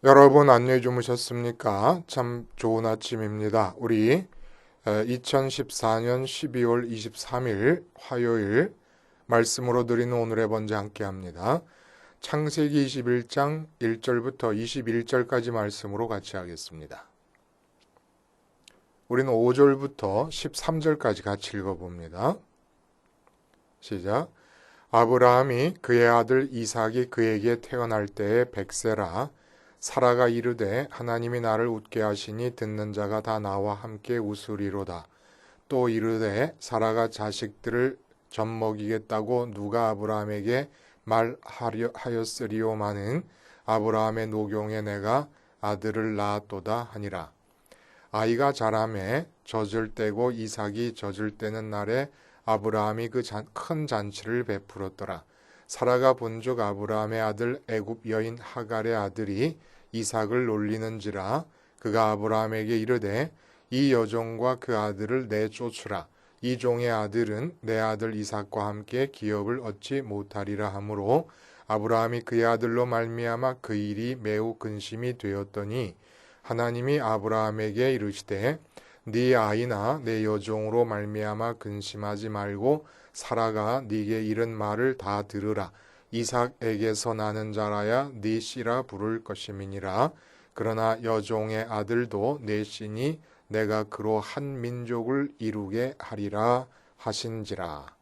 여러분 안녕히 주무셨습니까? 참 좋은 아침입니다. 우리 2014년 12월 23일 화요일 말씀으로 드리는 오늘의 번제 함께 합니다. 창세기 21장 1절부터 21절까지 말씀으로 같이 하겠습니다. 우리는 5절부터 13절까지 같이 읽어봅니다. 시작. 아브라함이 그의 아들 이삭이 그에게 태어날 때에 100세라 사라가 이르되 하나님이 나를 웃게 하시니 듣는 자가 다 나와 함께 웃으리로다. 또 이르되 사라가 자식들을 젖먹이겠다고 누가 아브라함에게 말하였으리오마는 아브라함의 노경에 내가 아들을 낳았도다 하니라. 아이가 자라매 젖을 떼고 이삭이 젖을 떼는 날에 아브라함이 그 큰 잔치를 베풀었더라. 사라가 본즉 아브라함의 아들 애굽 여인 하갈의 아들이 이삭을 놀리는지라. 그가 아브라함에게 이르되 이 여종과 그 아들을 내쫓으라. 이 종의 아들은 내 아들 이삭과 함께 기업을 얻지 못하리라 하므로 아브라함이 그의 아들로 말미암아 그 일이 매우 근심이 되었더니 하나님이 아브라함에게 이르시되 네 아이나 내 여종으로 말미암아 근심하지 말고 사라가 네게 이른 말을 다 들으라. 이삭에게서 나는 자라야 네 씨라 부를 것임이니라. 그러나 여종의 아들도 내 씨니 내가 그로 한 민족을 이루게 하리라 하신지라.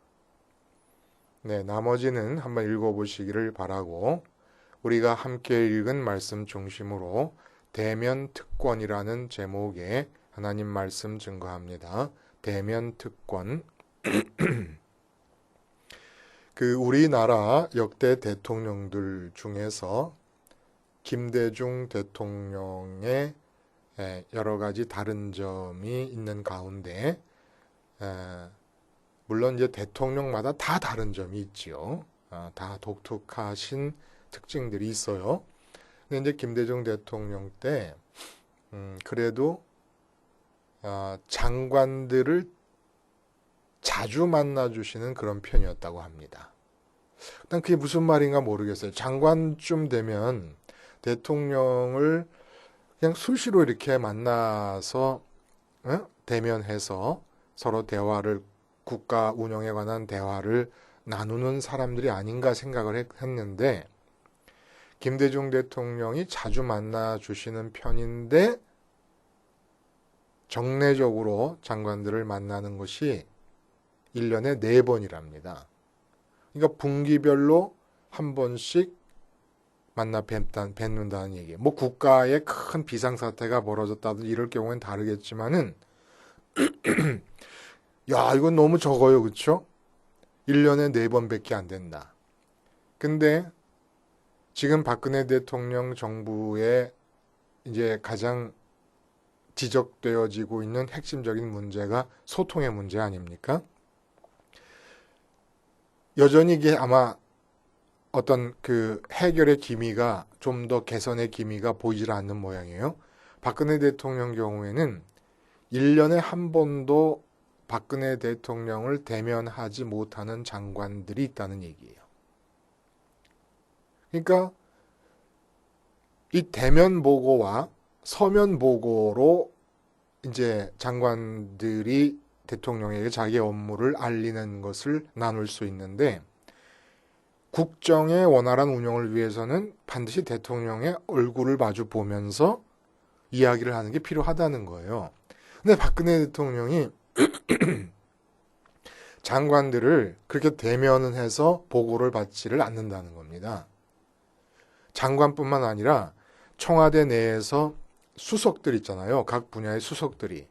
네, 나머지는 한번 읽어보시기를 바라고 우리가 함께 읽은 말씀 중심으로 대면 특권이라는 제목의 하나님 말씀 증거합니다. 대면 특권. 그 우리나라 역대 대통령들 중에서 김대중 대통령의 여러 가지 다른 점이 있는 가운데 물론 이제 대통령마다 다 다른 점이 있지요. 다 독특하신 특징들이 있어요. 근데 이제 김대중 대통령 때 그래도 장관들을 자주 만나주시는 그런 편이었다고 합니다. 일단 그게 무슨 말인가 모르겠어요. 장관쯤 되면 대통령을 그냥 수시로 이렇게 만나서 대면해서 서로 대화를 국가 운영에 관한 대화를 나누는 사람들이 아닌가 생각을 했는데 김대중 대통령이 자주 만나 주시는 편인데 정례적으로 장관들을 만나는 것이 1년에 4번이랍니다. 그러니까 분기별로 한 번씩 만나 뵙는다는 얘기예요. 뭐 국가에 큰 비상사태가 벌어졌다든지 이럴 경우엔 다르겠지만은 야, 이건 너무 적어요. 그렇죠? 1년에 4번밖에 안 된다. 근데 지금 박근혜 대통령 정부의 이제 가장 지적되어지고 있는 핵심적인 문제가 소통의 문제 아닙니까? 여전히 이게 아마 어떤 그 해결의 기미가 좀 더 개선의 기미가 보이질 않는 모양이에요. 박근혜 대통령 경우에는 1년에 한 번도 박근혜 대통령을 대면하지 못하는 장관들이 있다는 얘기예요. 그러니까 이 대면 보고와 서면 보고로 이제 장관들이 대통령에게 자기 업무를 알리는 것을 나눌 수 있는데 국정의 원활한 운영을 위해서는 반드시 대통령의 얼굴을 마주 보면서 이야기를 하는 게 필요하다는 거예요. 근데 박근혜 대통령이 장관들을 그렇게 대면은 해서 보고를 받지를 않는다는 겁니다. 장관뿐만 아니라 청와대 내에서 수석들 있잖아요. 각 분야의 수석들이.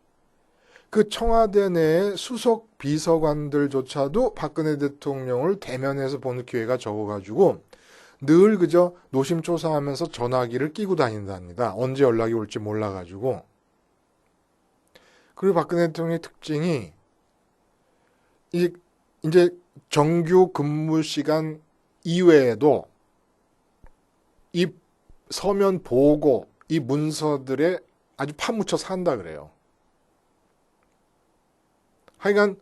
그 청와대 내의 수석 비서관들조차도 박근혜 대통령을 대면해서 보는 기회가 적어가지고 늘 그저 노심초사하면서 전화기를 끼고 다닌답니다. 언제 연락이 올지 몰라가지고. 그리고 박근혜 대통령의 특징이 이제 정규 근무 시간 이외에도 이 서면 보고 이 문서들에 아주 파묻혀서 한다 그래요. 하여간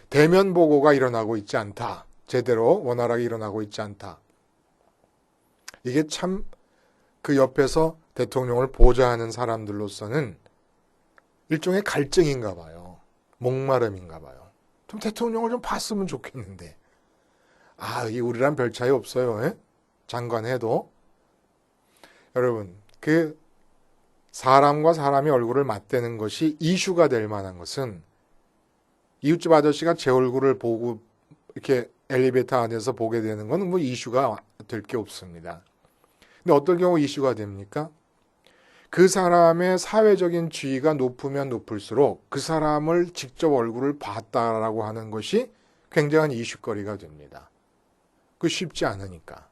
대면 보고가 일어나고 있지 않다. 제대로 원활하게 일어나고 있지 않다. 이게 참 그 옆에서 대통령을 보좌하는 사람들로서는 일종의 갈증인가 봐요. 목마름인가 봐요. 좀 대통령을 좀 봤으면 좋겠는데. 이게 우리랑 별 차이 없어요. 에? 장관 해도. 여러분, 그 사람과 사람이 얼굴을 맞대는 것이 이슈가 될 만한 것은 이웃집 아저씨가 제 얼굴을 보고 이렇게 엘리베이터 안에서 보게 되는 건 뭐 이슈가 될 게 없습니다. 근데 어떤 경우 이슈가 됩니까? 그 사람의 사회적인 지위가 높으면 높을수록 그 사람을 직접 얼굴을 봤다라고 하는 것이 굉장한 이슈거리가 됩니다. 그 쉽지 않으니까.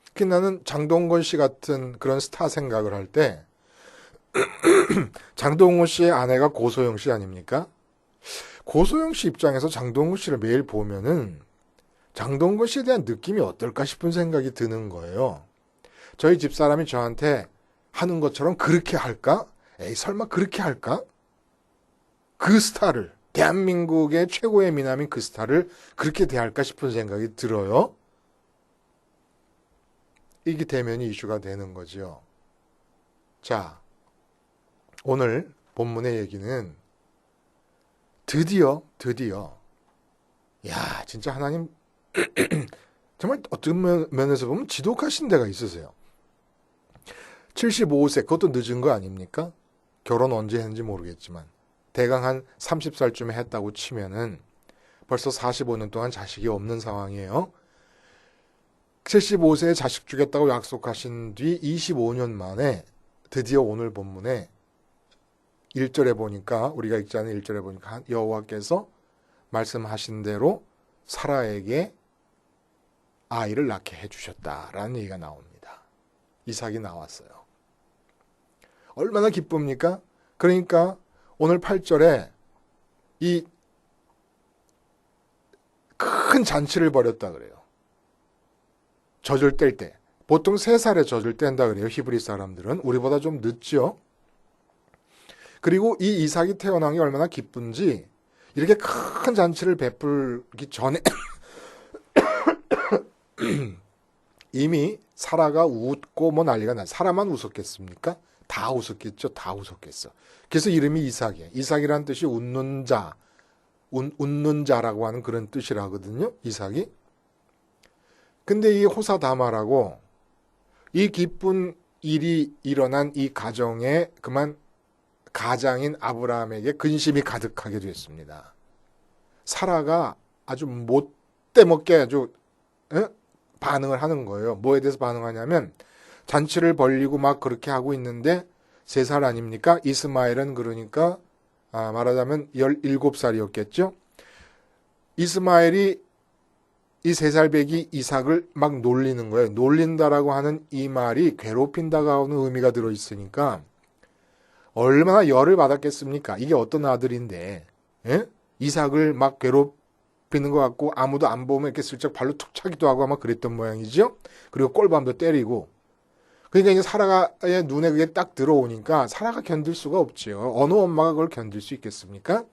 특히 나는 장동건 씨 같은 그런 스타 생각을 할 때 장동건 씨의 아내가 고소영 씨 아닙니까? 고소영 씨 입장에서 장동건 씨를 매일 보면은 장동건 씨에 대한 느낌이 어떨까 싶은 생각이 드는 거예요. 저희 집사람이 저한테 하는 것처럼 그렇게 할까? 에이, 설마 그렇게 할까? 그 스타를, 대한민국의 최고의 미남인 그 스타를 그렇게 대할까 싶은 생각이 들어요. 이게 대면이 이슈가 되는 거죠. 자, 오늘 본문의 얘기는 드디어, 야, 진짜 하나님, 정말 어떤 면에서 보면 지독하신 데가 있으세요. 75세, 그것도 늦은 거 아닙니까? 결혼 언제 했는지 모르겠지만 대강 한 30살쯤에 했다고 치면은 벌써 45년 동안 자식이 없는 상황이에요. 75세에 자식 주겠다고 약속하신 뒤 25년 만에 드디어 오늘 본문에 1절에 보니까, 우리가 읽지 않은 1절에 보니까 여호와께서 말씀하신 대로 사라에게 아이를 낳게 해주셨다라는 얘기가 나옵니다. 이삭이 나왔어요. 얼마나 기쁩니까? 그러니까 오늘 8절에 이 큰 잔치를 벌였다 그래요. 젖을 뗄 때. 보통 3살에 젖을 뗀다 그래요. 히브리 사람들은. 우리보다 좀 늦죠. 그리고 이 이삭이 태어난 게 얼마나 기쁜지 이렇게 큰 잔치를 베풀기 전에 이미 사라가 웃고 뭐 난리가 나. 사라만 웃었겠습니까? 다 웃었겠죠. 다 웃었겠어. 그래서 이름이 이삭이에요. 이삭이라는 뜻이 웃는 자, 웃는 자라고 하는 그런 뜻이라거든요. 이삭이. 근데 이 호사다마라고 이 기쁜 일이 일어난 이 가정에 그만 가장인 아브라함에게 근심이 가득하게 됐습니다. 사라가 아주 못되먹게 아주 반응을 하는 거예요. 뭐에 대해서 반응하냐면 잔치를 벌리고 막 그렇게 하고 있는데 3살 아닙니까? 이스마엘은 그러니까 말하자면 17살이었겠죠. 이스마엘이 이 3살 배기 이삭을 막 놀리는 거예요. 놀린다라고 하는 이 말이 괴롭힌다가 하는 의미가 들어있으니까 얼마나 열을 받았겠습니까? 이게 어떤 아들인데 이삭을 막 괴롭히는 것 같고 아무도 안 보면 이렇게 슬쩍 발로 툭 차기도 하고 아마 그랬던 모양이죠. 그리고 꼴밤도 때리고. 그러니까 이제 사라의 눈에 그게 딱 들어오니까 사라가 견딜 수가 없지요. 어느 엄마가 그걸 견딜 수 있겠습니까?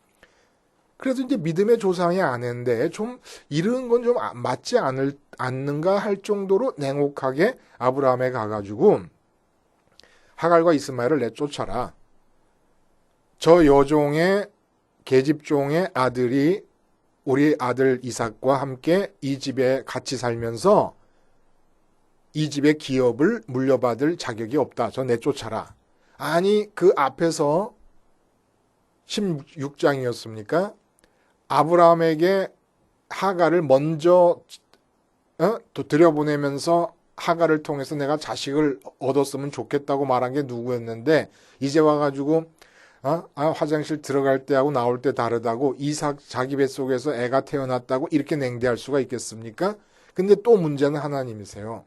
그래도 이제 믿음의 조상이 아는데 좀 이런 건 좀 맞지 않는가 할 정도로 냉혹하게 아브라함에 가가지고 하갈과 이스마엘을 내쫓아라. 저 여종의 계집종의 아들이 우리 아들 이삭과 함께 이 집에 같이 살면서 이 집의 기업을 물려받을 자격이 없다. 저 내쫓아라. 아니 그 앞에서 16장이었습니까? 아브라함에게 하갈을 먼저 또 들여보내면서 하갈을 통해서 내가 자식을 얻었으면 좋겠다고 말한 게 누구였는데 이제 와가지고 화장실 들어갈 때하고 나올 때 다르다고 이삭 자기 뱃속에서 애가 태어났다고 이렇게 냉대할 수가 있겠습니까? 근데 또 문제는 하나님이세요.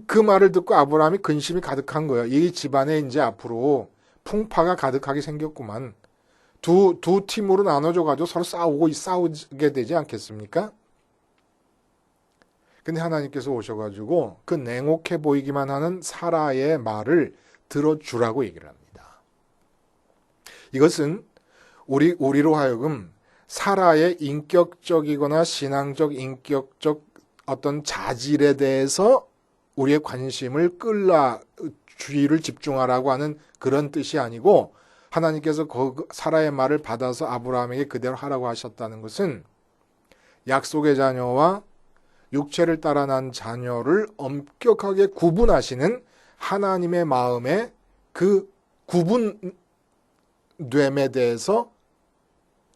그 말을 듣고 아브라함이 근심이 가득한 거예요. 이 집안에 이제 앞으로 풍파가 가득하게 생겼구만. 두 팀으로 나눠져가지고 서로 싸우게 되지 않겠습니까? 근데 하나님께서 오셔가지고 그 냉혹해 보이기만 하는 사라의 말을 들어주라고 얘기를 합니다. 이것은 우리로 하여금 사라의 인격적이거나 신앙적, 인격적 어떤 자질에 대해서 우리의 관심을 끌라 주의를 집중하라고 하는 그런 뜻이 아니고 하나님께서 사라의 말을 받아서 아브라함에게 그대로 하라고 하셨다는 것은 약속의 자녀와 육체를 따라 난 자녀를 엄격하게 구분하시는 하나님의 마음의 그 구분됨에 대해서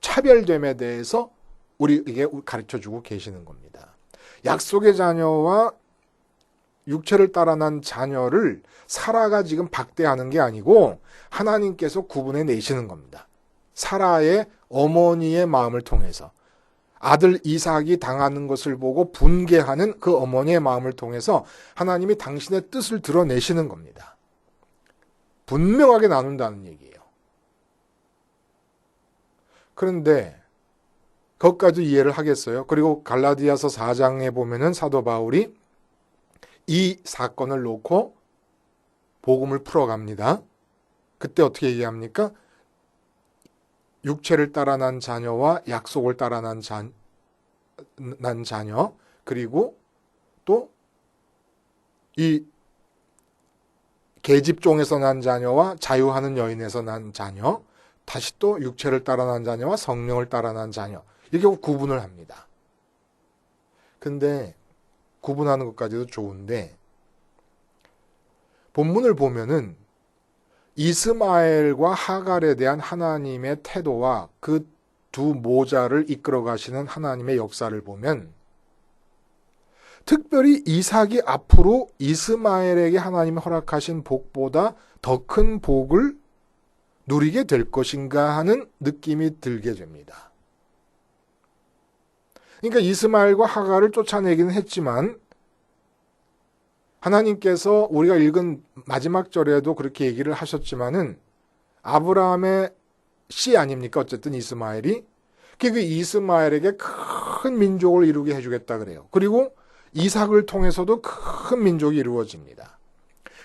차별됨에 대해서 우리에게 가르쳐주고 계시는 겁니다. 약속의 자녀와 육체를 따라 난 자녀를 사라가 지금 박대하는 게 아니고 하나님께서 구분해 내시는 겁니다. 사라의 어머니의 마음을 통해서 아들 이삭이 당하는 것을 보고 분개하는 그 어머니의 마음을 통해서 하나님이 당신의 뜻을 드러내시는 겁니다. 분명하게 나눈다는 얘기예요. 그런데 그것까지 이해를 하겠어요? 그리고 갈라디아서 4장에 보면은 사도 바울이 이 사건을 놓고 복음을 풀어갑니다. 그때 어떻게 얘기합니까? 육체를 따라 난 자녀와 약속을 따라 난 자녀, 그리고 또 이 계집종에서 난 자녀와 자유하는 여인에서 난 자녀, 다시 또 육체를 따라 난 자녀와 성령을 따라 난 자녀, 이렇게 구분을 합니다. 근데 구분하는 것까지도 좋은데 본문을 보면은 이스마엘과 하갈에 대한 하나님의 태도와 그 두 모자를 이끌어 가시는 하나님의 역사를 보면 특별히 이삭이 앞으로 이스마엘에게 하나님이 허락하신 복보다 더 큰 복을 누리게 될 것인가 하는 느낌이 들게 됩니다. 그러니까 이스마엘과 하갈을 쫓아내기는 했지만 하나님께서 우리가 읽은 마지막 절에도 그렇게 얘기를 하셨지만은 아브라함의 씨 아닙니까? 어쨌든 이스마엘이. 그 이스마엘에게 큰 민족을 이루게 해주겠다 그래요. 그리고 이삭을 통해서도 큰 민족이 이루어집니다.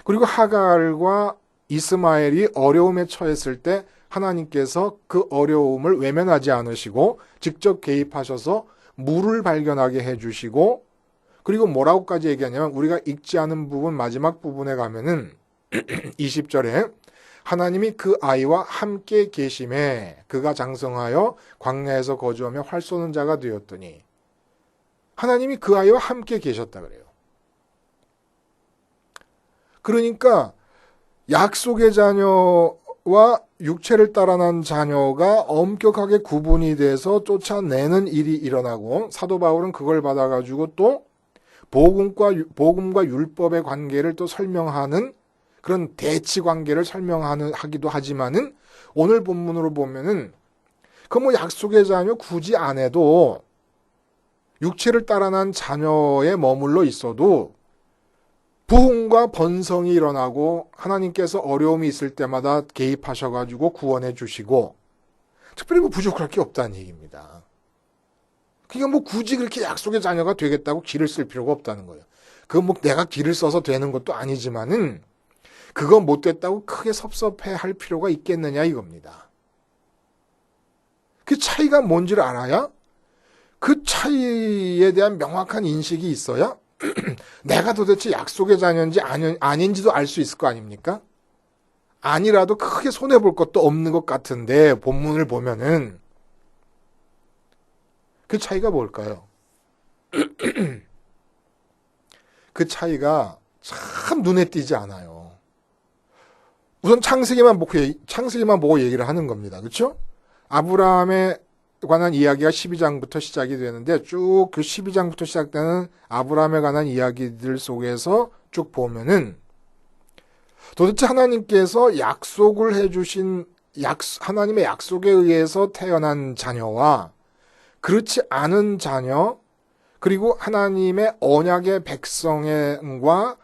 그리고 하갈과 이스마엘이 어려움에 처했을 때 하나님께서 그 어려움을 외면하지 않으시고 직접 개입하셔서 물을 발견하게 해주시고 그리고 뭐라고까지 얘기하냐면 우리가 읽지 않은 부분 마지막 부분에 가면은 20절에 하나님이 그 아이와 함께 계심에 그가 장성하여 광야에서 거주하며 활 쏘는 자가 되었더니 하나님이 그 아이와 함께 계셨다 그래요. 그러니까 약속의 자녀와 육체를 따라 난 자녀가 엄격하게 구분이 돼서 쫓아내는 일이 일어나고 사도 바울은 그걸 받아가지고 또 복음과 율법의 관계를 또 설명하는 그런 대치 관계를 하기도 하지만은 오늘 본문으로 보면은 그 뭐 약속의 자녀 굳이 안 해도 육체를 따라 난 자녀에 머물러 있어도 부흥과 번성이 일어나고 하나님께서 어려움이 있을 때마다 개입하셔가지고 구원해 주시고 특별히 뭐 부족할 게 없다는 얘기입니다. 그러니까 뭐 굳이 그렇게 약속의 자녀가 되겠다고 기를 쓸 필요가 없다는 거예요. 그건 뭐 내가 기를 써서 되는 것도 아니지만은 그거 못 됐다고 크게 섭섭해 할 필요가 있겠느냐 이겁니다. 그 차이가 뭔지를 알아야 그 차이에 대한 명확한 인식이 있어야 내가 도대체 약속의 자녀인지 아닌지도 알 수 있을 거 아닙니까? 아니라도 크게 손해볼 것도 없는 것 같은데 본문을 보면은 그 차이가 뭘까요? 그 차이가 참 눈에 띄지 않아요. 우선 창세기만 보고 얘기를 하는 겁니다. 그렇죠? 아브라함에 관한 이야기가 12장부터 시작이 되는데 쭉 그 12장부터 시작되는 아브라함에 관한 이야기들 속에서 쭉 보면은 도대체 하나님께서 약속을 해주신 하나님의 약속에 의해서 태어난 자녀와 그렇지 않은 자녀 그리고 하나님의 언약의 백성과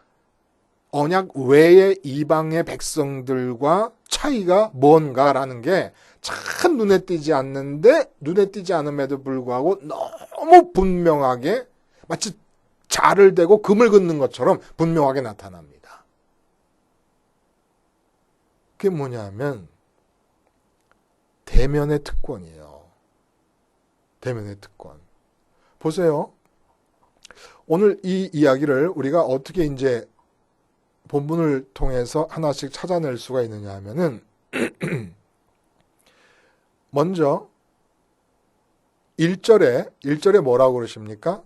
언약 외의 이방의 백성들과 차이가 뭔가라는 게 참 눈에 띄지 않는데 눈에 띄지 않음에도 불구하고 너무 분명하게 마치 자를 대고 금을 긋는 것처럼 분명하게 나타납니다. 그게 뭐냐면 대면의 특권이에요. 대면의 특권. 보세요. 오늘 이 이야기를 우리가 어떻게 이제 본문을 통해서 하나씩 찾아낼 수가 있느냐 하면은 먼저 1절에 뭐라고 그러십니까?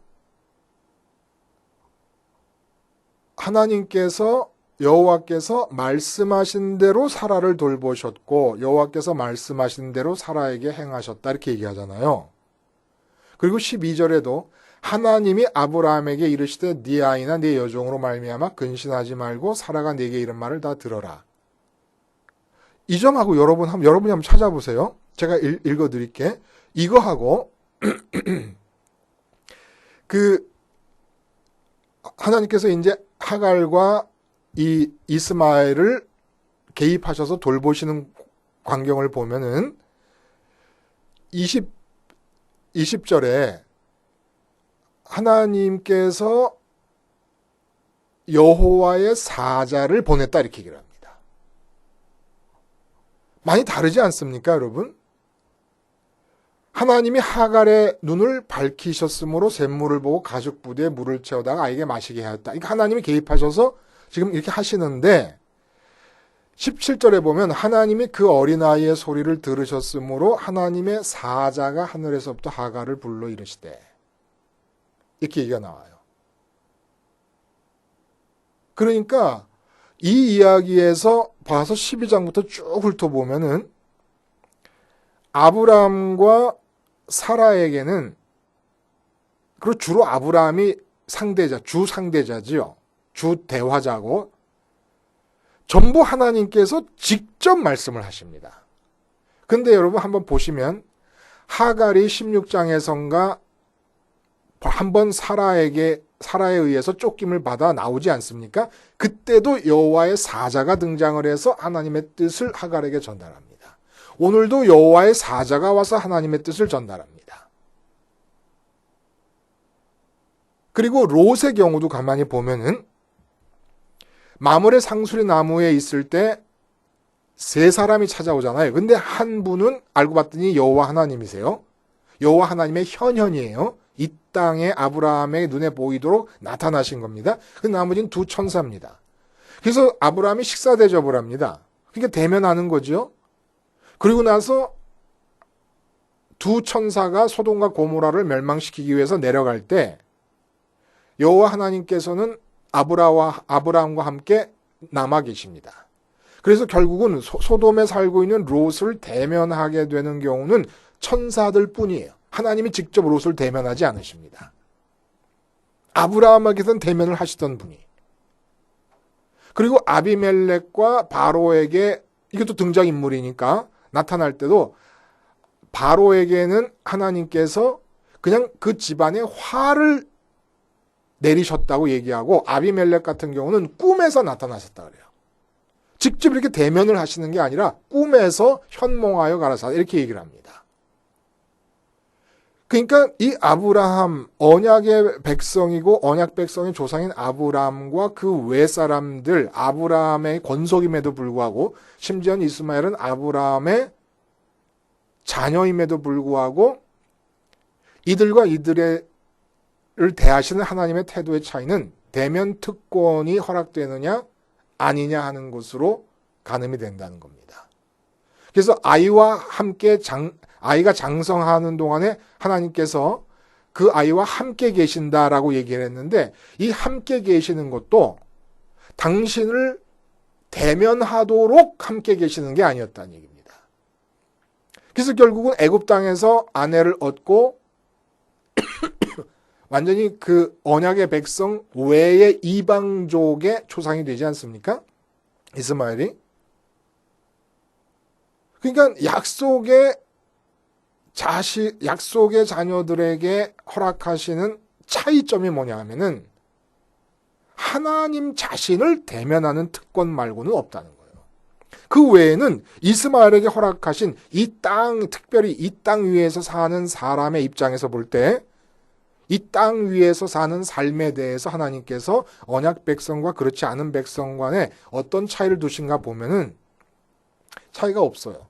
하나님께서 여호와께서 말씀하신 대로 사라를 돌보셨고 여호와께서 말씀하신 대로 사라에게 행하셨다 이렇게 얘기하잖아요. 그리고 12절에도 하나님이 아브라함에게 이르시되 네 아이나 네 여종으로 말미암아 근신하지 말고 사라가 네게 이른 말을 다 들어라. 이 점하고 여러분이 한번 찾아보세요. 제가 읽어드릴게. 이거하고 그 하나님께서 이제 하갈과 이 이스마엘을 개입하셔서 돌보시는 광경을 보면은 20절에 하나님께서 여호와의 사자를 보냈다 이렇게 얘기를 합니다. 많이 다르지 않습니까, 여러분? 하나님이 하갈의 눈을 밝히셨으므로 샘물을 보고 가죽 부대에 물을 채우다가 아이에게 마시게 하였다. 그러니까 하나님이 개입하셔서 지금 이렇게 하시는데 17절에 보면 하나님이 그 어린아이의 소리를 들으셨으므로 하나님의 사자가 하늘에서부터 하갈을 불러 이르시되 이렇게 얘기가 나와요. 그러니까 이 이야기에서 봐서 12장부터 쭉 훑어보면은 아브라함과 사라에게는 그리고 주로 아브라함이 상대자, 주 상대자지요. 주 대화자고 전부 하나님께서 직접 말씀을 하십니다. 근데 여러분 한번 보시면 하갈이 16장에선가 한번 사라에 의해서 쫓김을 받아 나오지 않습니까? 그때도 여호와의 사자가 등장을 해서 하나님의 뜻을 하갈에게 전달합니다. 오늘도 여호와의 사자가 와서 하나님의 뜻을 전달합니다. 그리고 롯의 경우도 가만히 보면은 마물의 상수리 나무에 있을 때 세 사람이 찾아오잖아요. 근데 한 분은 알고 봤더니 여호와 하나님이세요. 여호와 하나님의 현현이에요. 이 땅에 아브라함의 눈에 보이도록 나타나신 겁니다. 그 나머지는 두 천사입니다. 그래서 아브라함이 식사 대접을 합니다. 그러니까 대면하는 거죠. 그리고 나서 두 천사가 소돔과 고모라를 멸망시키기 위해서 내려갈 때 여호와 하나님께서는 아브라함과 함께 남아 계십니다. 그래서 결국은 소돔에 살고 있는 롯을 대면하게 되는 경우는 천사들 뿐이에요. 하나님이 직접 롯을 대면하지 않으십니다. 아브라함에게서는 대면을 하시던 분이. 그리고 아비멜렉과 바로에게 이것도 등장인물이니까 나타날 때도 바로에게는 하나님께서 그냥 그 집안에 화를 내리셨다고 얘기하고 아비멜렉 같은 경우는 꿈에서 나타나셨다 그래요. 직접 이렇게 대면을 하시는 게 아니라 꿈에서 현몽하여 가라사 이렇게 얘기를 합니다. 그러니까 이 아브라함 언약의 백성이고 언약 백성의 조상인 아브라함과 그 외 사람들 아브라함의 권속임에도 불구하고 심지어는 이스마엘은 아브라함의 자녀임에도 불구하고 이들과 이들을 대하시는 하나님의 태도의 차이는 대면 특권이 허락되느냐 아니냐 하는 것으로 가늠이 된다는 겁니다. 그래서 아이와 함께 아이가 장성하는 동안에 하나님께서 그 아이와 함께 계신다라고 얘기를 했는데 이 함께 계시는 것도 당신을 대면하도록 함께 계시는 게 아니었다는 얘기입니다. 그래서 결국은 애굽 땅에서 아내를 얻고 완전히 그 언약의 백성 외의 이방족의 초상이 되지 않습니까? 이스마엘이. 그러니까 약속의 자녀들에게 허락하시는 차이점이 뭐냐 하면은 하나님 자신을 대면하는 특권 말고는 없다는 거예요. 그 외에는 이스마엘에게 허락하신 이 땅, 특별히 이 땅 위에서 사는 사람의 입장에서 볼 때 이 땅 위에서 사는 삶에 대해서 하나님께서 언약 백성과 그렇지 않은 백성 간에 어떤 차이를 두신가 보면은 차이가 없어요.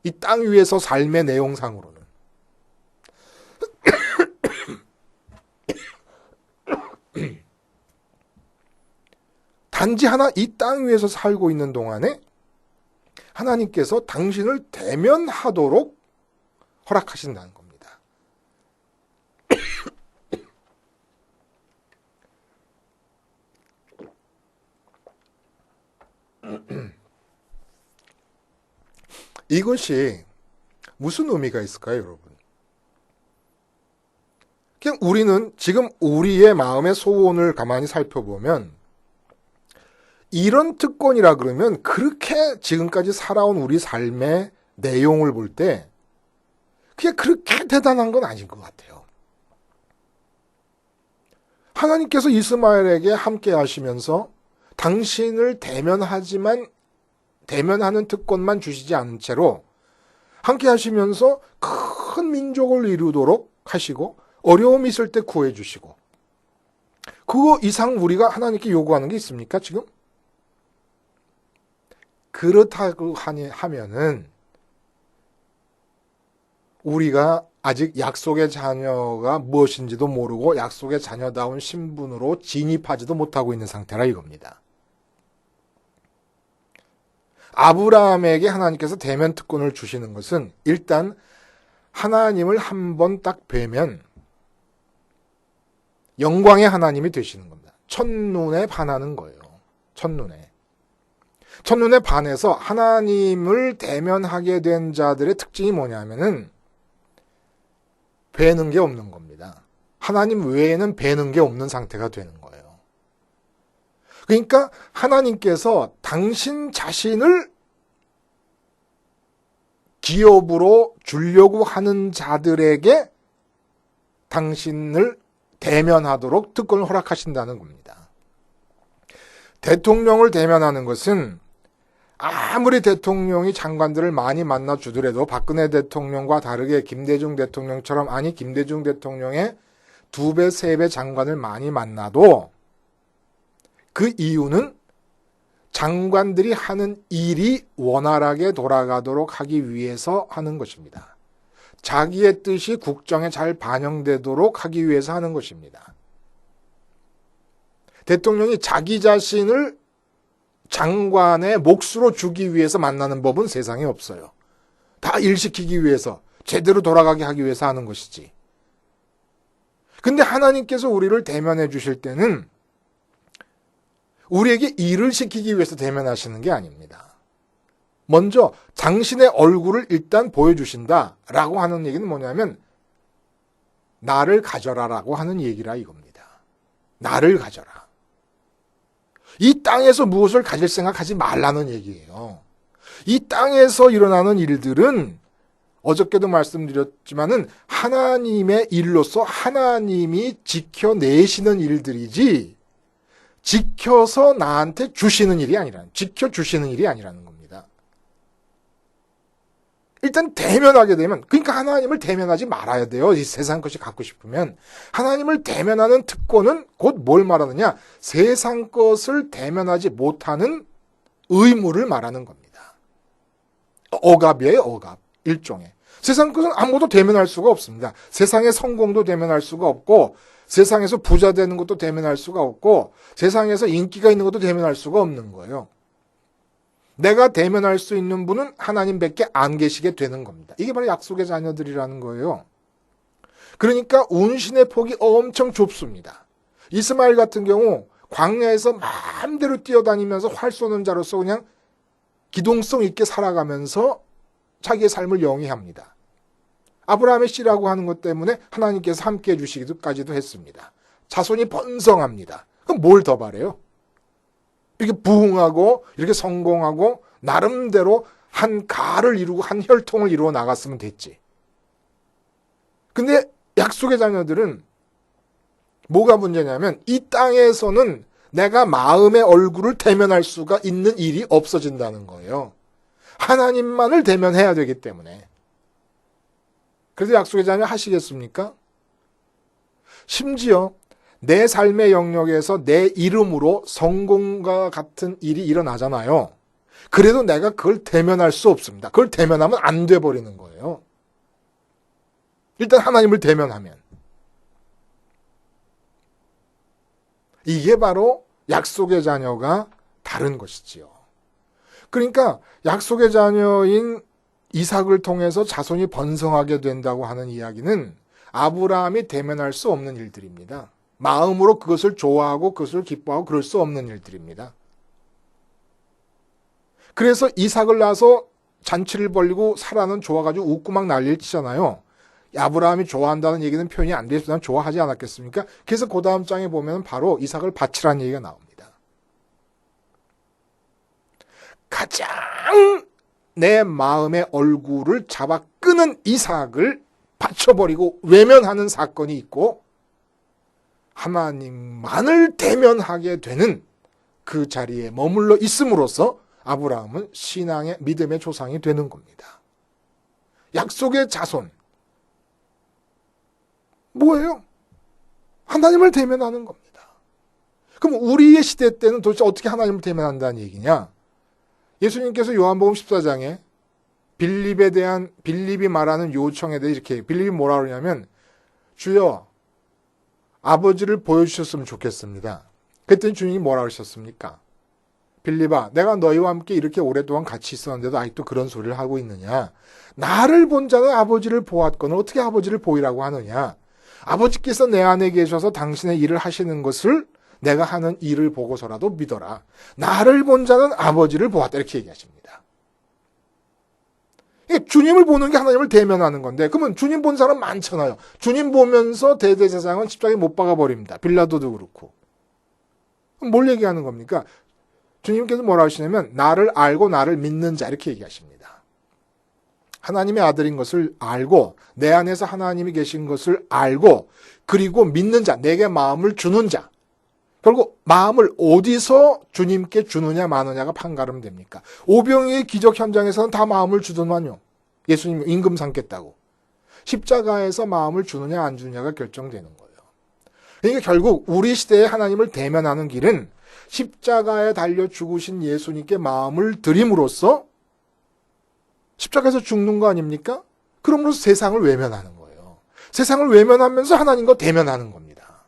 이 땅 위에서 삶의 내용상으로는. 단지 하나 이 땅 위에서 살고 있는 동안에 하나님께서 당신을 대면하도록 허락하신다는 겁니다. 이것이 무슨 의미가 있을까요, 여러분? 그냥 우리는 지금 우리의 마음의 소원을 가만히 살펴보면 이런 특권이라 그러면 그렇게 지금까지 살아온 우리 삶의 내용을 볼 때 그게 그렇게 대단한 건 아닌 것 같아요. 하나님께서 이스마엘에게 함께 하시면서 당신을 대면하는 특권만 주시지 않은 채로 함께 하시면서 큰 민족을 이루도록 하시고 어려움이 있을 때 구해 주시고 그거 이상 우리가 하나님께 요구하는 게 있습니까, 지금? 그렇다고 하면은 우리가 아직 약속의 자녀가 무엇인지도 모르고 약속의 자녀다운 신분으로 진입하지도 못하고 있는 상태라 이겁니다. 아브라함에게 하나님께서 대면 특권을 주시는 것은 일단 하나님을 한번 딱 뵈면 영광의 하나님이 되시는 겁니다. 첫눈에 반하는 거예요. 첫눈에 반해서 하나님을 대면하게 된 자들의 특징이 뭐냐면은 뵈는 게 없는 겁니다. 하나님 외에는 뵈는 게 없는 상태가 되는 거예요. 그러니까 하나님께서 당신 자신을 기업으로 주려고 하는 자들에게 당신을 대면하도록 특권을 허락하신다는 겁니다. 대통령을 대면하는 것은 아무리 대통령이 장관들을 많이 만나 주더라도 박근혜 대통령과 다르게 김대중 대통령처럼 김대중 대통령의 2배, 3배 장관을 많이 만나도 그 이유는 장관들이 하는 일이 원활하게 돌아가도록 하기 위해서 하는 것입니다. 자기의 뜻이 국정에 잘 반영되도록 하기 위해서 하는 것입니다. 대통령이 자기 자신을 장관의 몫으로 주기 위해서 만나는 법은 세상에 없어요. 다 일시키기 위해서, 제대로 돌아가게 하기 위해서 하는 것이지. 근데 하나님께서 우리를 대면해 주실 때는 우리에게 일을 시키기 위해서 대면하시는 게 아닙니다. 먼저 당신의 얼굴을 일단 보여주신다라고 하는 얘기는 뭐냐면 나를 가져라라고 하는 얘기라 이겁니다. 나를 가져라. 이 땅에서 무엇을 가질 생각하지 말라는 얘기예요. 이 땅에서 일어나는 일들은 어저께도 말씀드렸지만은 하나님의 일로서 하나님이 지켜내시는 일들이지 지켜서 나한테 주시는 일이 지켜주시는 일이 아니라는 겁니다. 일단 대면하게 되면, 그러니까 하나님을 대면하지 말아야 돼요. 이 세상 것이 갖고 싶으면. 하나님을 대면하는 특권은 곧 뭘 말하느냐? 세상 것을 대면하지 못하는 의무를 말하는 겁니다. 억압이에요, 억압. 일종의. 세상 것은 아무것도 대면할 수가 없습니다. 세상의 성공도 대면할 수가 없고, 세상에서 부자 되는 것도 대면할 수가 없고, 세상에서 인기가 있는 것도 대면할 수가 없는 거예요. 내가 대면할 수 있는 분은 하나님밖에 안 계시게 되는 겁니다. 이게 바로 약속의 자녀들이라는 거예요. 그러니까 운신의 폭이 엄청 좁습니다. 이스마엘 같은 경우 광야에서 마음대로 뛰어다니면서 활 쏘는 자로서 그냥 기동성 있게 살아가면서 자기의 삶을 영위합니다. 아브라함의 씨라고 하는 것 때문에 하나님께서 함께해 주시기까지도 했습니다. 자손이 번성합니다. 그럼 뭘 더 바래요? 이렇게 부흥하고 이렇게 성공하고 나름대로 한 가를 이루고 한 혈통을 이루어 나갔으면 됐지. 근데 약속의 자녀들은 뭐가 문제냐면 이 땅에서는 내가 마음의 얼굴을 대면할 수가 있는 일이 없어진다는 거예요. 하나님만을 대면해야 되기 때문에. 그래서 약속의 자녀 하시겠습니까? 심지어 내 삶의 영역에서 내 이름으로 성공과 같은 일이 일어나잖아요. 그래도 내가 그걸 대면할 수 없습니다. 그걸 대면하면 안 돼버리는 거예요. 일단 하나님을 대면하면. 이게 바로 약속의 자녀가 다른 것이지요. 그러니까 약속의 자녀인 이삭을 통해서 자손이 번성하게 된다고 하는 이야기는 아브라함이 대면할 수 없는 일들입니다. 마음으로 그것을 좋아하고 그것을 기뻐하고 그럴 수 없는 일들입니다. 그래서 이삭을 낳아서 잔치를 벌리고 사라는 좋아가지고 웃고 막 난리를 치잖아요. 아브라함이 좋아한다는 얘기는 표현이 안 되지만 좋아하지 않았겠습니까? 그래서 그 다음 장에 보면 바로 이삭을 바치라는 얘기가 나옵니다. 가장 내 마음의 얼굴을 잡아 끄는 이삭을 바쳐버리고 외면하는 사건이 있고 하나님만을 대면하게 되는 그 자리에 머물러 있음으로써 아브라함은 신앙의 믿음의 조상이 되는 겁니다. 약속의 자손. 뭐예요? 하나님을 대면하는 겁니다. 그럼 우리의 시대 때는 도대체 어떻게 하나님을 대면한다는 얘기냐? 예수님께서 요한복음 14장에 빌립이 말하는 요청에 대해 이렇게 빌립이 뭐라 그러냐면 주여 아버지를 보여주셨으면 좋겠습니다. 그랬더니 주님이 뭐라 그러셨습니까? 빌립아, 내가 너희와 함께 이렇게 오랫동안 같이 있었는데도 아직도 그런 소리를 하고 있느냐? 나를 본 자는 아버지를 보았거늘 어떻게 아버지를 보이라고 하느냐? 아버지께서 내 안에 계셔서 당신의 일을 하시는 것을 내가 하는 일을 보고서라도 믿어라. 나를 본 자는 아버지를 보았다. 이렇게 얘기하십니다. 주님을 보는 게 하나님을 대면하는 건데 그러면 주님 본 사람 많잖아요. 주님 보면서 대제사장은 십자가에 못 박아버립니다. 빌라도도 그렇고. 뭘 얘기하는 겁니까? 주님께서 뭐라 하시냐면 나를 알고 나를 믿는 자 이렇게 얘기하십니다. 하나님의 아들인 것을 알고 내 안에서 하나님이 계신 것을 알고 그리고 믿는 자, 내게 마음을 주는 자. 결국 마음을 어디서 주님께 주느냐 마느냐가 판가름 됩니까? 오병이의 기적 현장에서는 다 마음을 주더만요. 예수님 임금 삼겠다고. 십자가에서 마음을 주느냐 안 주느냐가 결정되는 거예요. 그러니까 결국 우리 시대에 하나님을 대면하는 길은 십자가에 달려 죽으신 예수님께 마음을 드림으로써 십자가에서 죽는 거 아닙니까? 그럼으로써 세상을 외면하는 거예요. 세상을 외면하면서 하나님과 대면하는 겁니다.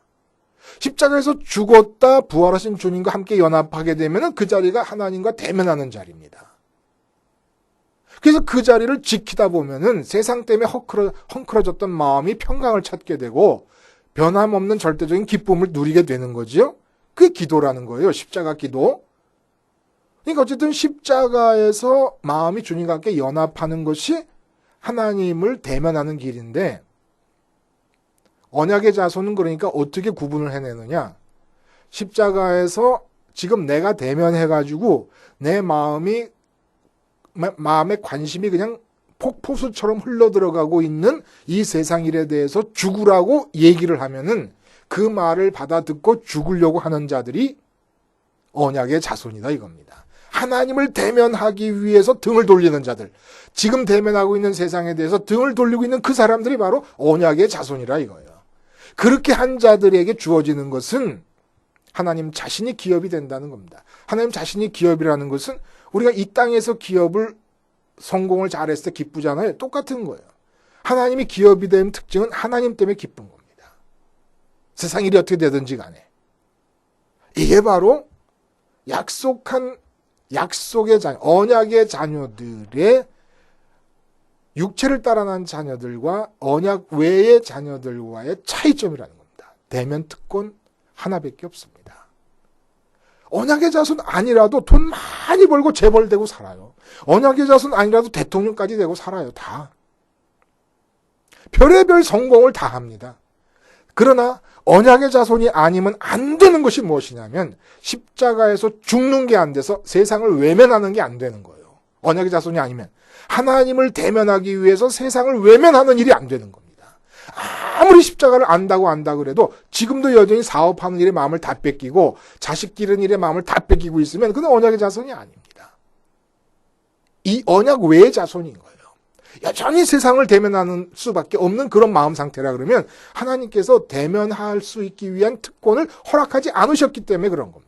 십자가에서 죽었다 부활하신 주님과 함께 연합하게 되면 그 자리가 하나님과 대면하는 자리입니다. 그래서 그 자리를 지키다 보면은 세상 때문에 헝클어졌던 마음이 평강을 찾게 되고 변함없는 절대적인 기쁨을 누리게 되는 거지요. 그게 기도라는 거예요. 십자가 기도. 그러니까 어쨌든 십자가에서 마음이 주님과 함께 연합하는 것이 하나님을 대면하는 길인데 언약의 자손은 그러니까 어떻게 구분을 해내느냐. 십자가에서 지금 내가 대면해가지고 내 마음의 관심이 그냥 폭포수처럼 흘러들어가고 있는 이 세상 일에 대해서 죽으라고 얘기를 하면은 그 말을 받아 듣고 죽으려고 하는 자들이 언약의 자손이다 이겁니다. 하나님을 대면하기 위해서 등을 돌리는 자들, 지금 대면하고 있는 세상에 대해서 등을 돌리고 있는 그 사람들이 바로 언약의 자손이라 이거예요. 그렇게 한 자들에게 주어지는 것은 하나님 자신이 기업이 된다는 겁니다. 하나님 자신이 기업이라는 것은 우리가 이 땅에서 기업을 성공을 잘했을 때 기쁘잖아요. 똑같은 거예요. 하나님이 기업이 된 특징은 하나님 때문에 기쁜 겁니다. 세상 일이 어떻게 되든지 간에. 이게 바로 약속의 자녀, 언약의 자녀들의 육체를 따라난 자녀들과 언약 외의 자녀들과의 차이점이라는 겁니다. 대면 특권 하나밖에 없습니다. 언약의 자손 아니라도 돈 많이 벌고 재벌되고 살아요. 언약의 자손 아니라도 대통령까지 되고 살아요. 다. 별의별 성공을 다 합니다. 그러나 언약의 자손이 아니면 안 되는 것이 무엇이냐면 십자가에서 죽는 게 안 돼서 세상을 외면하는 게 안 되는 거예요. 언약의 자손이 아니면 하나님을 대면하기 위해서 세상을 외면하는 일이 안 되는 겁니다. 아무리 십자가를 안다 그래도 지금도 여전히 사업하는 일에 마음을 다 뺏기고 자식 기르는 일에 마음을 다 뺏기고 있으면 그건 언약의 자손이 아닙니다. 이 언약 외의 자손인 거예요. 여전히 세상을 대면하는 수밖에 없는 그런 마음 상태라 그러면 하나님께서 대면할 수 있기 위한 특권을 허락하지 않으셨기 때문에 그런 겁니다.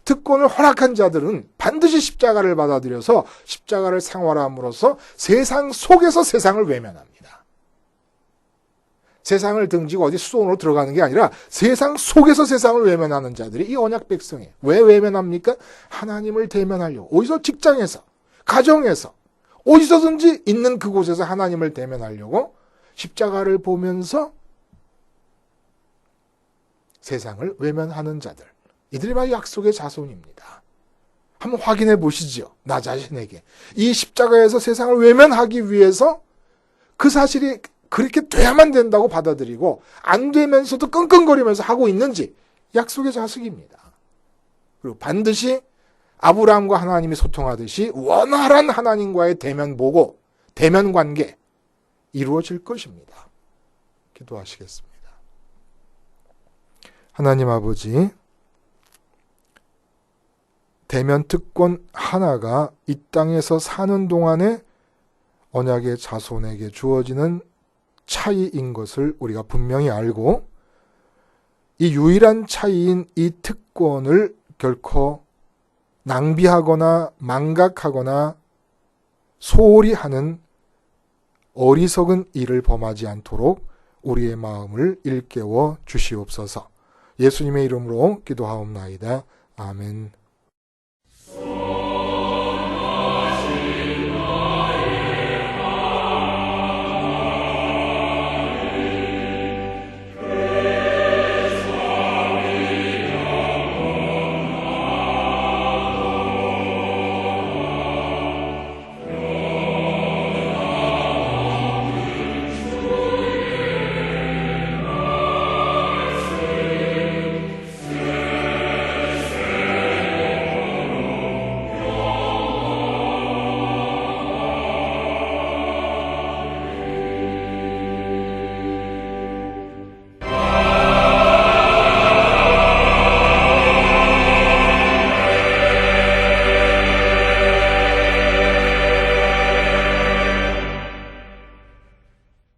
특권을 허락한 자들은 반드시 십자가를 받아들여서 십자가를 생활함으로써 세상 속에서 세상을 외면합니다. 세상을 등지고 어디 수도원으로 들어가는 게 아니라 세상 속에서 세상을 외면하는 자들이 이 언약 백성이에요. 왜 외면합니까? 하나님을 대면하려고. 어디서? 직장에서, 가정에서, 어디서든지 있는 그곳에서 하나님을 대면하려고 십자가를 보면서 세상을 외면하는 자들. 이들이 바로 약속의 자손입니다. 한번 확인해 보시죠. 나 자신에게. 이 십자가에서 세상을 외면하기 위해서 그 사실이 그렇게 돼야만 된다고 받아들이고 안 되면서도 끙끙거리면서 하고 있는지 약속의 자식입니다. 그리고 반드시 아브라함과 하나님이 소통하듯이 원활한 하나님과의 대면 보고 대면 관계 이루어질 것입니다. 기도하시겠습니다. 하나님 아버지, 대면 특권 하나가 이 땅에서 사는 동안에 언약의 자손에게 주어지는 차이인 것을 우리가 분명히 알고 이 유일한 차이인 이 특권을 결코 낭비하거나 망각하거나 소홀히 하는 어리석은 일을 범하지 않도록 우리의 마음을 일깨워 주시옵소서. 예수님의 이름으로 기도하옵나이다. 아멘.